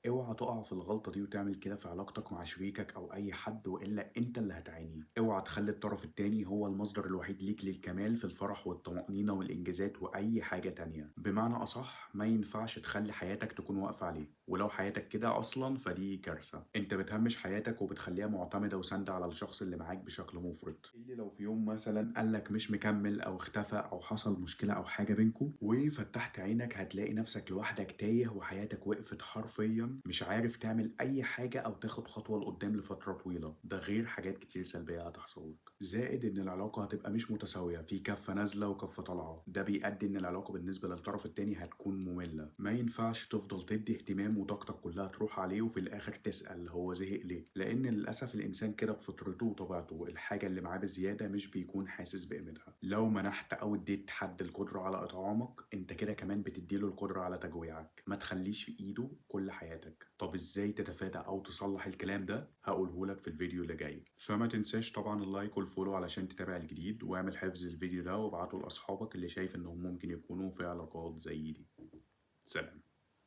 اوعى تقع في الغلطة دي وتعمل كده في علاقتك مع شريكك أو أي حد، وإلا أنت اللي هتعاني. اوعى تخلي الطرف التاني هو المصدر الوحيد ليك للكمال في الفرح والطمأنينة والإنجازات وأي حاجة تانية. بمعنى أصح، ما ينفعش تخلي حياتك تكون واقفة عليه، ولو حياتك كده أصلا فدي كارثة. أنت بتهمش حياتك وبتخليها معتمدة وساندة على الشخص اللي معاك بشكل مفرط، اللي لو في يوم مثلا قالك مش مكمل أو اختفى أو حصل مشكلة أو حاجة بينكوا وفتحت عينك، هتلاقي نفسك لوحدك تايه وحياتك وقفت حرفيا، مش عارف تعمل أي حاجة أو تاخد خطوة لقدام لفترة طويلة. ده غير حاجات كتير سلبية هتحصل لك، زائد إن العلاقة هتبقى مش متساوية، في كفة نازلة وكفة طالعة. ده بيؤدي إن العلاقة بالنسبة للطرف التاني هتكون مملة. ما ينفعش تفضل تدي اهتمام وطاقتك كلها تروح عليه وفي الآخر تسأل هو زهق ليه، لأن للأسف الإنسان كده بفطرته وطبيعته، الحاجة اللي معاه بزيادة مش بيكون حاسس بقيمتها. لو منحت أو اديت حد القدرة على إطعامك، أنت كده كمان بتديله القدرة على تجويعك. ما تخليش في إيده كل حياتك. طب إزاي تتفادى أو تصلح الكلام ده؟ هقوله لك في الفيديو اللي جاي. فما تنساش طبعا اللايك والفولو علشان تتابع الجديد، واعمل حفظ الفيديو ده وابعته لأصحابك اللي شايف إنهم ممكن يكونوا في علاقات زي دي. سلام.